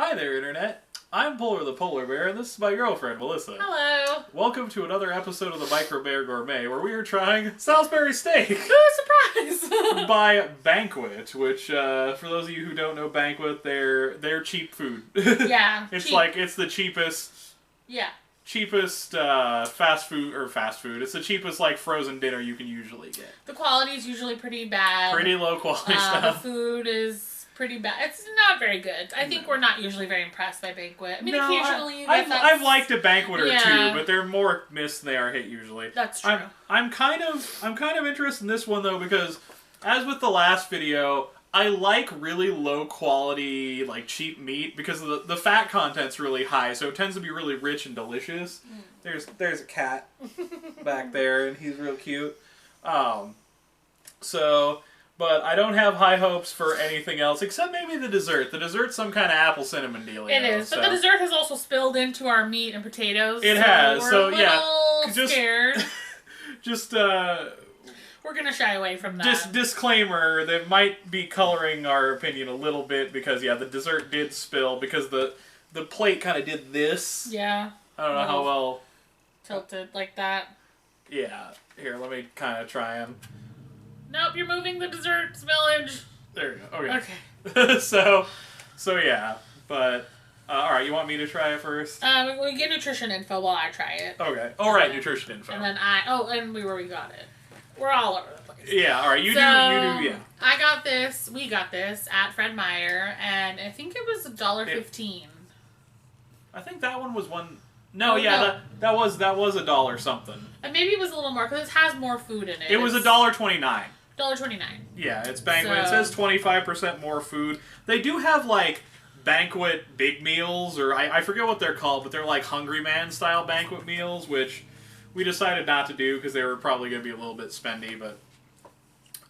Hi there, Internet. I'm Polar the Polar Bear, and this is my girlfriend, Melissa. Hello. Welcome to another episode of the Microbear Gourmet, where we are trying Salisbury steak. Ooh, surprise! By Banquet, which, for those of you who don't know Banquet, they're cheap food. Yeah, It's cheap. like, it's the cheapest... Yeah. Cheapest fast food. It's the cheapest like frozen dinner you can usually get. The quality is usually pretty bad. Pretty low quality The stuff. food is pretty bad. It's not very good. I think we're not usually very impressed by Banquet. I mean, occasionally I've liked a Banquet or Yeah. two, but they're more miss than they are hit usually. That's true. I'm kind of interested in this one though because, as with the last video, I like really low quality, like cheap meat because the fat content's really high, so it tends to be really rich and delicious. There's a cat back there, and he's real cute. But I don't have high hopes for anything else except maybe the dessert. The dessert's some kind of apple cinnamon deal. It is, but the dessert has also spilled into our meat and potatoes. It has, we're a little scared. Just We're gonna shy away from that. Disclaimer, that might be coloring our opinion a little bit because, yeah, the dessert did spill because the plate kind of did this. Yeah. I don't know how well... Tilted like that. Yeah. Here, let me kind of try and... Nope, you're moving the dessert spillage. There you go. Okay. Okay. so yeah. But, alright, you want me to try it first? We get nutrition info while I try it. Okay. Alright, nutrition info. And then and where we got it. We're all over the place. Yeah, alright, you do, yeah. We got this at Fred Meyer, and I think it was $1.15. I think that one was one... No, yeah, that was $1 something. And maybe it was a little more, because it has more food in it. It was $1.29. $1.29. Yeah, it's Banquet. It says 25% more food. They do have, like, Banquet big meals, or I forget what they're called, but they're like Hungry Man-style Banquet meals, which we decided not to do because they were probably going to be a little bit spendy, but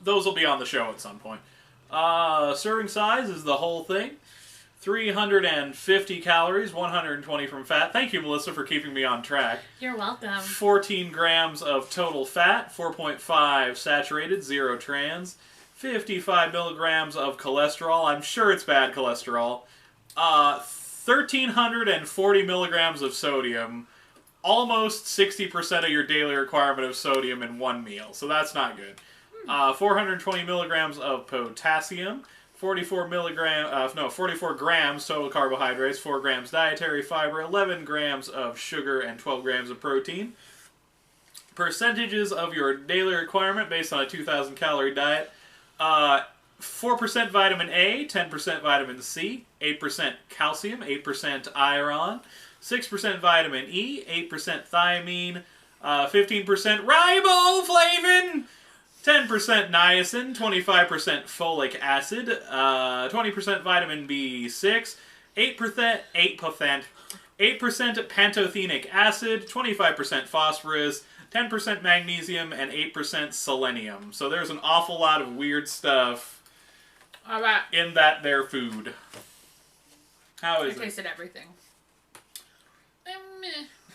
those will be on the show at some point. Serving size is the whole thing. 350 calories, 120 from fat. Thank you, Melissa, for keeping me on track. You're welcome. 14 grams of total fat, 4.5 saturated, 0 trans. 55 milligrams of cholesterol. I'm sure it's bad cholesterol. 1,340 milligrams of sodium. Almost 60% of your daily requirement of sodium in one meal, so that's not good. 420 milligrams of potassium. 44 grams total carbohydrates, 4 grams dietary fiber, 11 grams of sugar, and 12 grams of protein. Percentages of your daily requirement based on a 2,000 calorie diet. 4% vitamin A, 10% vitamin C, 8% calcium, 8% iron, 6% vitamin E, 8% thiamine, 15% riboflavin, 10% niacin, 25% folic acid, 20% vitamin B6, 8% pantothenic acid, 25% phosphorus, 10% magnesium, and 8% selenium. So there's an awful lot of weird stuff in that there food. How is it? I tasted everything.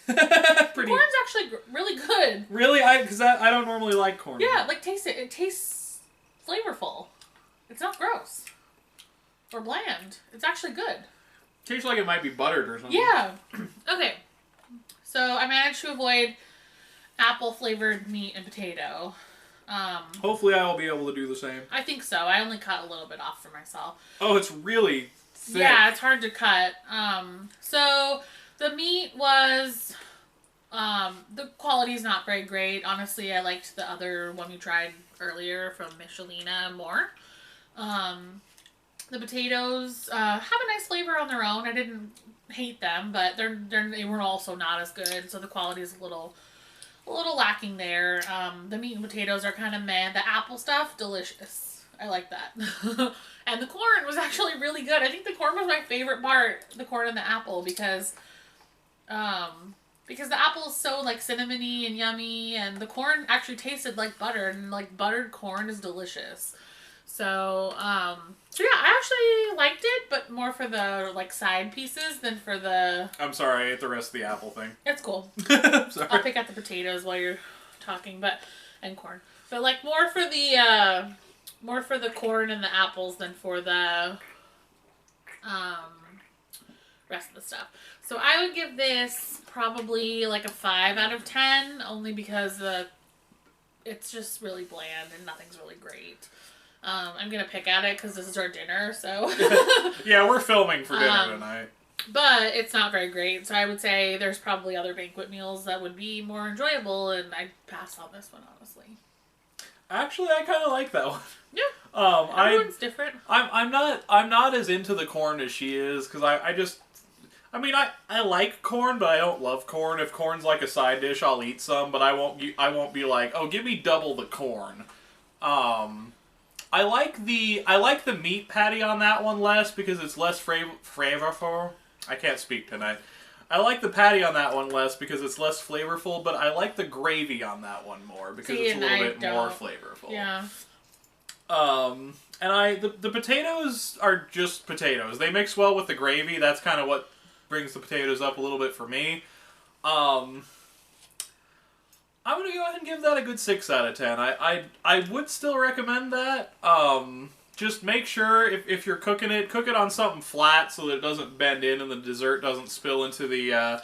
The corn's actually really good. Really? Because I don't normally like corn. Yeah, like taste it. It tastes flavorful. It's not gross. Or bland. It's actually good. Tastes like it might be buttered or something. Yeah. Okay. So I managed to avoid apple flavored meat and potato. Hopefully I will be able to do the same. I think so. I only cut a little bit off for myself. Oh, it's really thick. Yeah, it's hard to cut. So the meat was, the quality's not very great. Honestly, I liked the other one we tried earlier from Michelina more. The potatoes have a nice flavor on their own. I didn't hate them, but they were also not as good. So the quality is a little lacking there. The meat and potatoes are kind of meh. The apple stuff, delicious. I like that. And the corn was actually really good. I think the corn was my favorite part, the corn and the apple, because the apple is so like cinnamony and yummy, and the corn actually tasted like butter, and like buttered corn is delicious. So yeah, I actually liked it, but more for the like side pieces than for the... I'm sorry, I ate the rest of the apple thing. It's cool. Sorry. I'll pick out the potatoes while you're talking, and corn. But like more for the corn and the apples than for the rest of the stuff. So I would give this probably like a 5 out of 10, only because it's just really bland and nothing's really great. I'm gonna pick at it because this is our dinner, so. Yeah, we're filming for dinner tonight. But it's not very great, so I would say there's probably other banquet meals that would be more enjoyable, and I'd pass on this one, honestly. Actually, I kind of like that one. Yeah. Everyone's different. I'm not as into the corn as she is, because I like corn, but I don't love corn. If corn's like a side dish, I'll eat some, but I won't be like, oh, give me double the corn. I like the meat patty on that one less because it's less flavorful. I can't speak tonight. I like the patty on that one less because it's less flavorful, but I like the gravy on that one more because it's a little bit more flavorful. Yeah. And the potatoes are just potatoes. They mix well with the gravy. That's kind of what brings the potatoes up a little bit for me. I'm going to go ahead and give that a good 6 out of 10. I would still recommend that. Just make sure, if you're cooking it, cook it on something flat so that it doesn't bend in and the dessert doesn't spill into the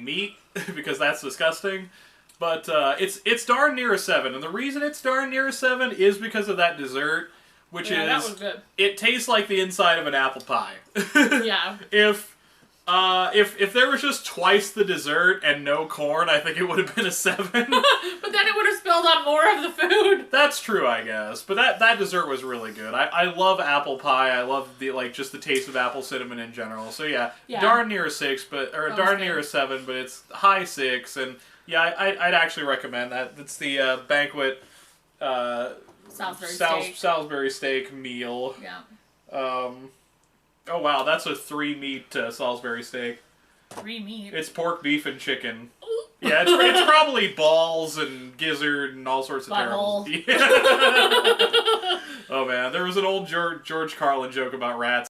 meat, because that's disgusting. But it's darn near a 7. And the reason it's darn near a 7 is because of that dessert, which is... that was good. It tastes like the inside of an apple pie. Yeah. If there was just twice the dessert and no corn, I think it would have been a 7. But then it would have spilled on more of the food. That's true, I guess. But that dessert was really good. I love apple pie. I love just the taste of apple cinnamon in general. So yeah. Darn near a 6, darn near a 7, but it's high 6. And yeah, I'd actually recommend that. It's the Banquet Salisbury steak meal. Yeah. Oh wow, that's a 3 meat Salisbury steak. 3 meat? It's pork, beef, and chicken. Yeah, it's probably balls and gizzard and all sorts of terrible. Yeah. Oh man, there was an old George Carlin joke about rats.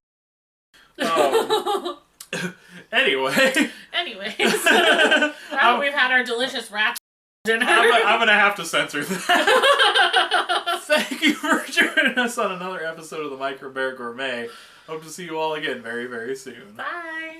Anyway. Anyways. Now we've had our delicious rat dinner. I'm gonna have to censor that. Thank you for joining us on another episode of the Microbear Gourmet. Hope to see you all again very, very soon. Bye.